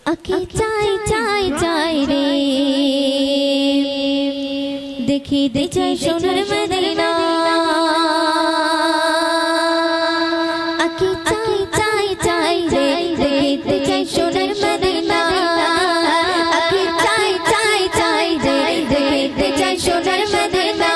आँखें चाय चाय चाय रे देखी दे चाय सोनार मदीना आँखें चाय चाय चाय रे देखी दे चाय सोनार मदीना आँखें चाय चाय चाय रे देखी दे चाय सोनार मदीना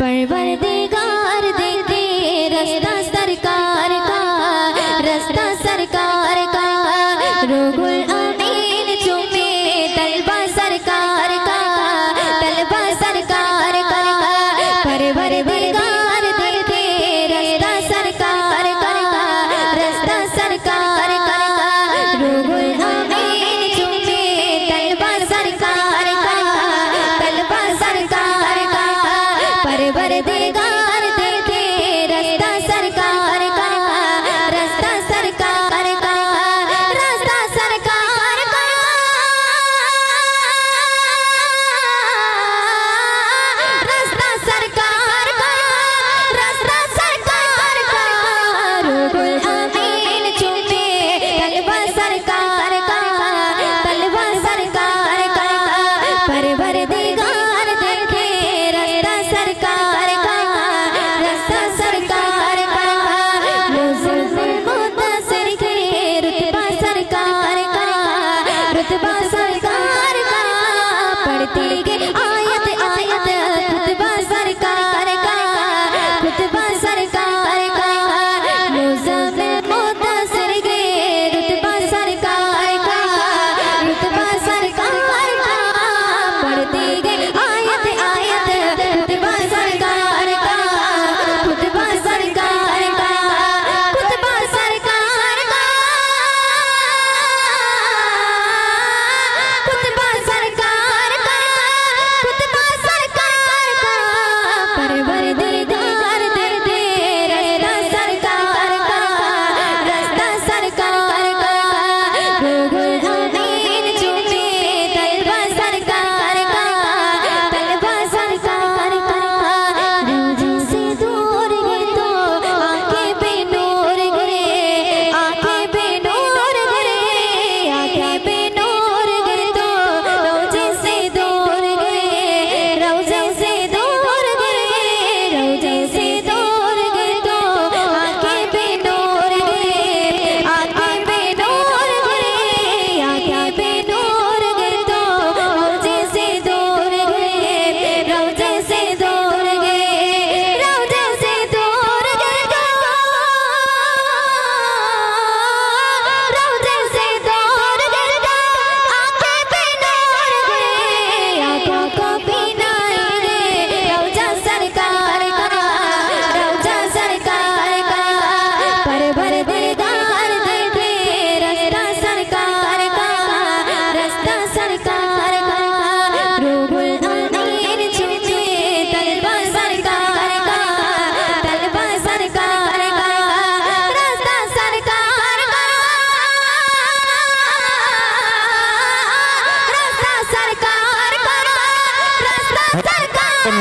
परवरदिगार दे दे रास्ता सरकार का रुहुल अमीन चूमे तलबा सरकार का परवरदिगार दे दे रास्ता सरकार का रुहुल अमीन चूमे तलबा सरकार का परवरदिगार दे दे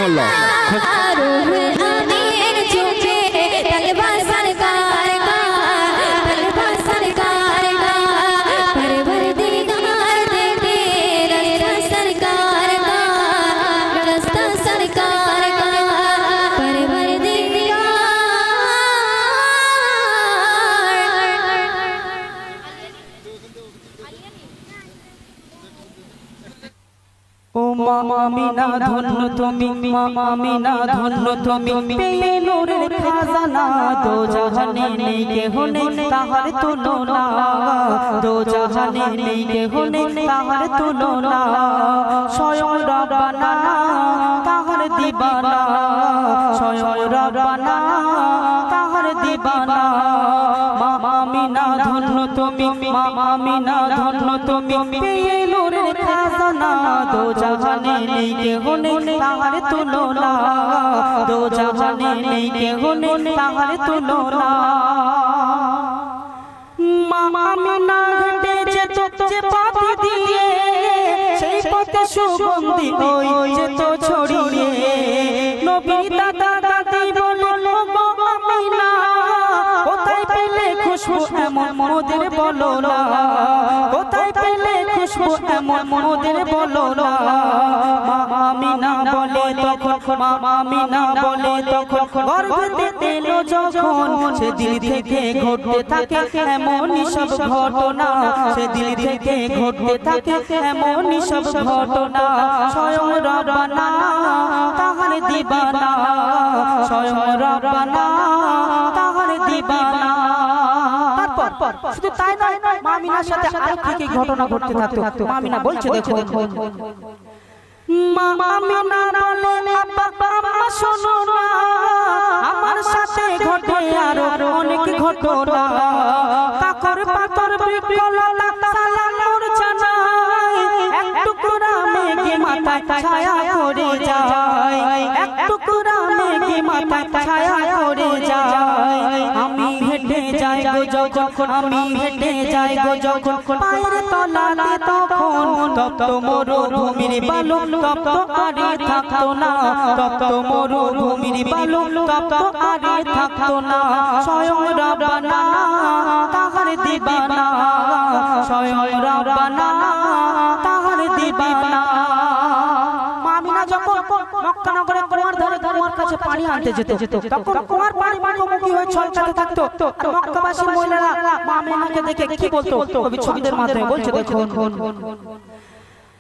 सुबहानअल्लाह মামিনা ধন্য তুমি মামিনা ধন্য তুমি পেয়ে নূরের খাজানা দো জাহানে নেই কেহ নেই তাহার তুলনা দো জাহানে নেই কেহ নেই তাহার তুলনা স্বয়ং রব্বানা তাহার দিবানা স্বয়ং রব্বানা তাহার দিবানা মামিনা ধন্য তুমি মামিনা ধন্য তুমি পেয়ে নূরের খাজানা দো জাহানে নেই কেহ নেই তাহার তুলনা দো জাহানে নেই কেহ নেই তাহার তুলনা মামিনা হেঁটে যেত যে পথ দিয়ে সেই পথে সুগন্ধি ওই যেত ছড়িয়ে নবীর দাদা দাদি বলল গো মামিনা কোথায় পেলে খুশবু এমন মোদের বলো না কোথায় পেলে খুশবু এমন মোদের বলো না মামিনা বলে তখন মামিনা বলে তখন গর্ভে এলো যখন সে দিল থেকে ঘটতে থাকে এমনই সব ঘটনা সে দিল থেকে ঘটতে থাকে এমনই সব ঘটনা স্বয়ং রব্বানা তাহার দিবানা স্বয়ং রব্বানা তাহার দিবানা তারপর শুধু তাই নয় মামিনার সাথে আরেকটি কি ঘটনা ঘটতে থাকতো মামিনা বলছে দেখো মামিনা বলে আব্বা আম্মা শোনো না আমার সাথে ঘটে আরো অনেক ঘটনা কাকর পাথর বিকলতা সালাম মোর জানাই এক টুকরা মেঘে মাথায় ছায়া করে যায় এক টুকরা মেঘে মাথায় ছায়া করে যায় আমি হেঁটে যাই গো যখন আমি হেঁটে যাই গো যখন পায়ের তলাতে তখন তপ্ত মরুভূমির বালু তপ্ত আরে থাকতো না তপ্ত মরুভূমির বালু তপ্ত আরে থাকতো না স্বয়ং রব্বানা তাহার দিবানা স্বয়ং রব্বানা তাহার দিবানা মামিনা যখন মক্কা নগরে কুয়ার ধারে কুয়ার কাছে পানি আনতে যেত তখন কুয়ার পানি মুখোমুখি হয়ে ছলকাতে থাকতো আর মক্কাবাসীর মহিলারা মামিনাকে দেখে কি বলতো কবি ছবিদের মাধ্যমে বলছে দেখুন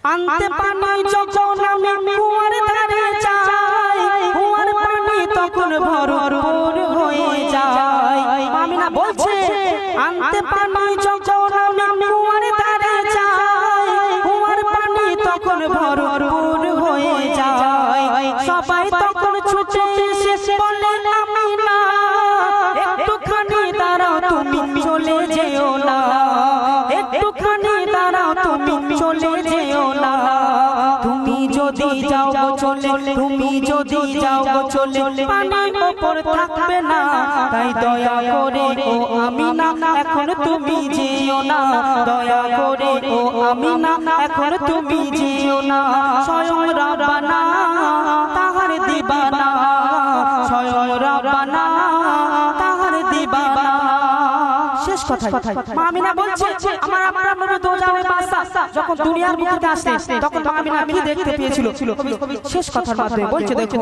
আনতে পানি যখন আমি কুয়ার ধারে যাই কুয়ার পানি তখন ভরপুর হয়ে যায় মামিনা বলছে আনতে পানি যখন আমি কুয়ার ধারে যাই কুয়ার পানি তখন ভরপুর হয়ে যায় সবাই তখন ছুটে এসে বলে মামিনা একটুখানি দাঁড়াও তুমি চলে যেও না একটুখানি দাঁড়াও তুমি চলে যেও না তুমি যদি যাও গো চলে তুমি যদি যাও গো চলে পানির উপর থাকবে না তাই দয়া করে ও আমিনা এখন তুমি যেও না দয়া করে ও আমিনা এখন তুমি যেও না স্বয়ং রব্বানা তাহার দিবানা স্বয়ং রব্বানা তাহার দিবানা শেষ কথায় মামিনা বলছে আমার আপনার নবী দোজানের বাদশা যখন দুনিয়ার বুকে আসে তখন মামিনা কি দেখতে পেয়েছিল শেষ কথার মাধ্যমে বলছে দেখো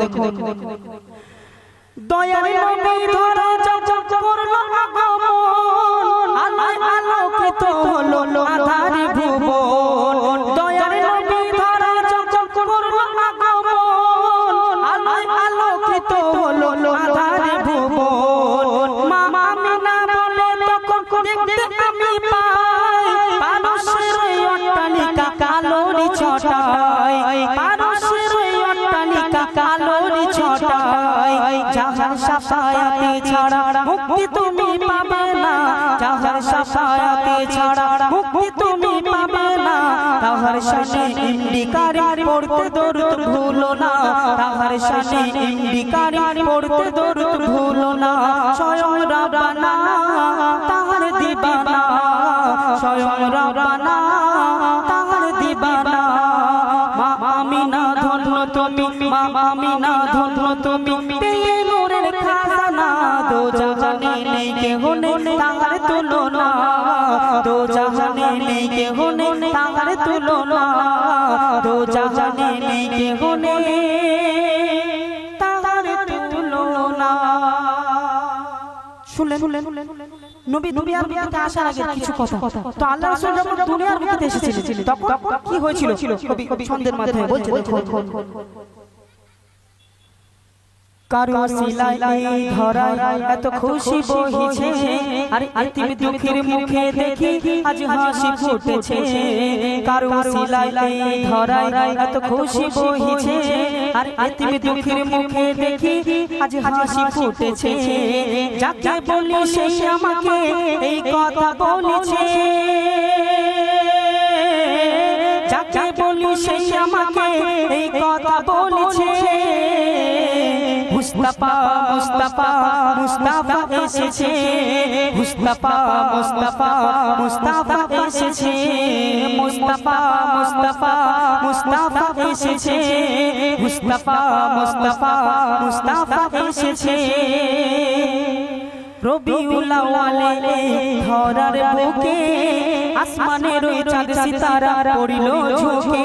দয়ার নবী ধরা যখন করলো আগমন আলোয় আলোকিত হলো আধার ভুবন দয়ার নবী ধরা যখন করলো আগমন আলোয় আলোকিত হলো আধার ভুবন মামিনা বলে তখন দেখতে আমি পাই মানুষের অট্টালিকা কালোরি ছটায় মানুষের অট্টালিকা কালোরি ছটায় যাহার শাফায়াতে ছাড়া মুক্তি তুমি পাবে না যাহার শাফায়াতে ছাড়া মুক্তি তুমি পাবে না তাহার শানে ইন্দিকারি পড়তে দরুদ ভুলো না তাহার শানে ইন্দিকারি পড়তে দরুদ ভুলো না স্বয়ং রব্বানা তাহার দিবানা স্বয়ং রব্বানা তাহার দিবানা মামিনা ধন্য তুমি মামিনা দো জাহানে নেই কেহ নেই তার তুলনা দো জাহানে নেই কেহ নেই তার তুলনা দো জাহানে নেই কেহ নেই তার তুলনা শুনলেন নবী দুনিয়ার বুকে আসার আগে কিছু কথা তো আল্লাহ রাসূল যখন দুনিয়ার বুকে এসেছিলেন তখন কি হয়েছিল কবি ছন্দের মাধ্যমে বলছে দেখুন কারো সিলাই ধরায় এত খুশি বহিছে আর এতিম দুঃখের মুখে দেখি আজ হাসি ফুটেছে কারো সিলাই ধরায় এত খুশি বহিছে আর এতিম দুঃখের মুখে দেখি আজ হাসি ফুটেছে যাকে বলি সেই আমাকে এই কথা বলেছে যাকে বলি সেই আমাকে এই কথা বলেছে মুস্তাফা মুস্তাফা মুস্তাফা এসেছে মুস্তাফা মুস্তাফা মুস্তাফা এসেছে মুস্তাফা মুস্তাফা মুস্তাফা এসেছে মুস্তাফা মুস্তাফা মুস্তাফা এসেছে রবিউল আউয়ালে ধরার বুকে আসমানের ওই চাঁদ সিতারা পড়িল ঝুঁকে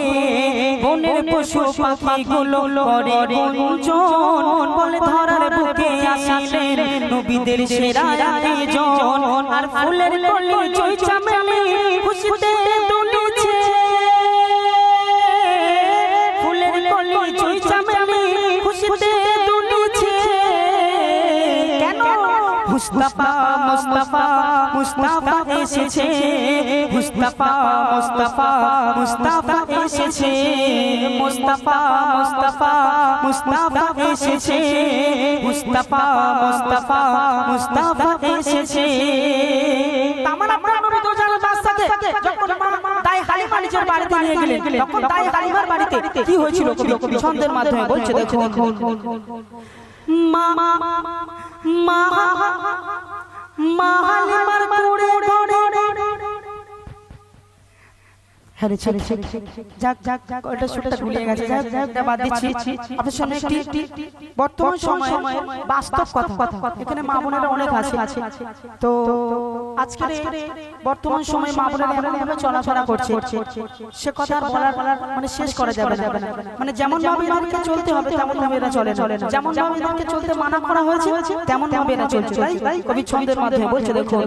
বনের পশু পাখিগুলো করে গুঞ্জন বলে ধরার বুকে আসিলেন নবীদের সেরা একজন আর ফুলের কলি জয় চামেলি খুশিতে দুলেছে ফুলের কলি জয় চামেলি খুশিতে দুলেছে কেন মুস্তাফা মুস্তাফা মুস্তাফা এসেছে মুস্তাফা মুস্তাফা মুস্তাফা এসেছে মুস্তাফা মুস্তাফা মুস্তাফা এসেছে মুস্তাফা মুস্তাফা মুস্তাফা এসেছে আমার আপনার নবী তো জানেন বাদশাকে যখন তাই হালিমা নিজের বাড়িতে নিয়ে গেলেন তখন তাই হালিমার বাড়িতে কি হয়েছিল কবি ছন্দের মাধ্যমে বলছে দেখুন মা মা মা হালিমার কুড়ে ধরে হ্যাঁ ছেলে যাক যাক ওটা সুরটা ভুলে গেছে যাক বাদ দিচ্ছি আপনাদের সামনে একটি বর্তমান সময়ে বাস্তব কথা এখানে মা বোনেরা অনেক আছে তো আজকের বর্তমান সময়ে মা বোনেরা এমন ভাবে চলাফেরা করছে সে কথা আর বলার মানে শেষ করা যাবে না মানে যেমন ভাবে চলতে হবে তেমন ভাবে এরা চলে না যেমন ভাবে চলতে মানা করা হয়েছে তেমন ভাবে এরা চলছে তাই কবি ছন্দের মাধ্যমে বলছে দেখো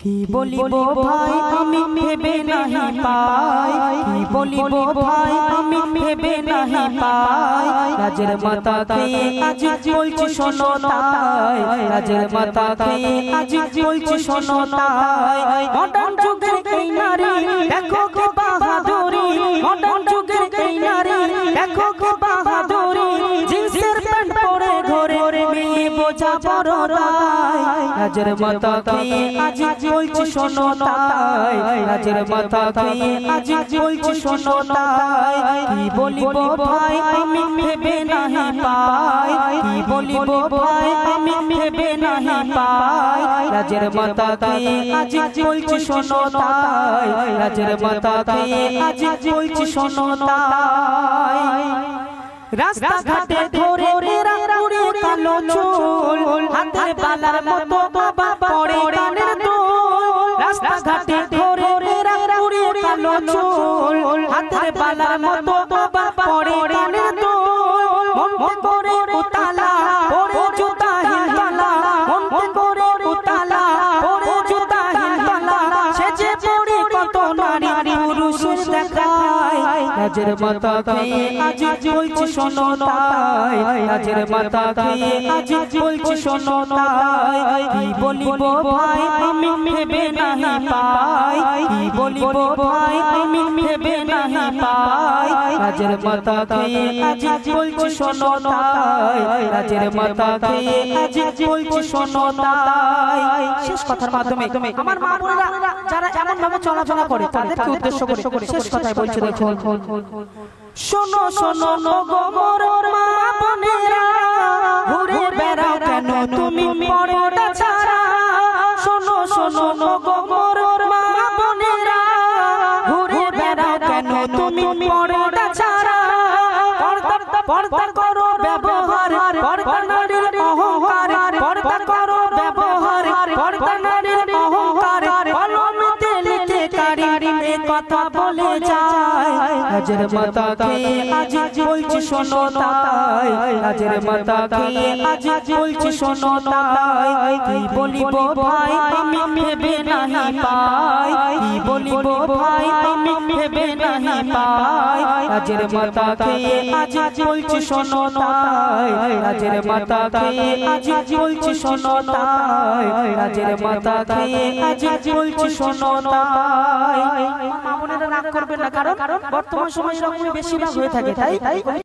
কি বলিব ভাই আমি ভেবে নাহি পাই কি বলিব ভাই আমি ভেবে নাহি পাই রাজের মাতা খেয়ে আজ বলছি শোনো তাই রাজের মাতা খেয়ে আজ বলছি শোনো তাই মডার্ন যুগের এই নারী দেখো কি বাহাদুরি মডার্ন যুগের এই নারী দেখো কি বাহাদুরি জিন্সের প্যান্ট পরে ঘরে মেয়ে বোঝা বড় রায় রাজের মাতা খেয়ে আজ বলছি শোনো তাই রাজের মাতা খেয়ে আজ বলছি শোনো তাই কি বলিব ভাই আমি ভেবে নাহি পাই কি বলিব ভাই আমি ভেবে নাহি পাই রাজের মাতা খেয়ে আজ বলছি শোনো তাই রাজের মাতা খেয়ে আজ বলছি শোনো তাই রাস্তা ঘাটে ধরে উড়ে কালো চুল হাতের বালার মতো বাবা পড়ে কানের দুল রাস্তা ঘাটে ধরে উড়ে কালো চুল হাতের বালার মতো বাবা পড়ে কানের দুল মন করে উতালা পড়ে জুতা হিলতলা মন করে উতালা পড়ে জুতা হিলতলা সেজে পড়ে কত নারী পুরুষের দেখায় রাজের মাতা খেয়ে আজ বলছি শোনো তাই রাজের মাতা খেয়ে আজ বলছি শোনো তাই কি বলিব ভাই আমি ভেবে নাহি পাই কি বলিব ভাই আমি ভেবে নাহি পাই রাজের মাতা খেয়ে আজ বলছি শোনো তাই রাজের মাতা খেয়ে আজ বলছি শোনো তাই শেষ কথার মাধ্যমে আমার মা বোনেরা যারা এমন ভাবে চলাফেরা করে তাদেরকে উদ্দেশ্য করে শেষ কথাই বলছে দেখো শোনো শোনো গো মোর মা বোনেরা ঘুরে বেড়াও কেন তুমি পর্দা ছাড়া শোনো শোনো গো মোর মা বোনেরা ঘুরে বেড়াও কেন তুমি পর্দা ছাড়া পর্দা করো ব্যবহার লাজের মাথা খেয়ে আজ বলছি শোনো তাই, লাজের মাথা খেয়ে আজ বলছি শোনো তাই, কি বলিব ভাই আমি ভেবে নাহি পাই, কি বলিব ভাই আমি ভেবে নাহি পাই, লাজের মাথা খেয়ে আজ বলছি শোনো তাই, লাজের মাথা খেয়ে আজ বলছি শোনো তাই, লাজের মাথা খেয়ে আজ বলছি শোনো তাই। মা বোনেরা রাগ করবেন না, কারণ বর্তমান সময়ে এরকম বেশিরভাগ হয়ে থাকে, তাই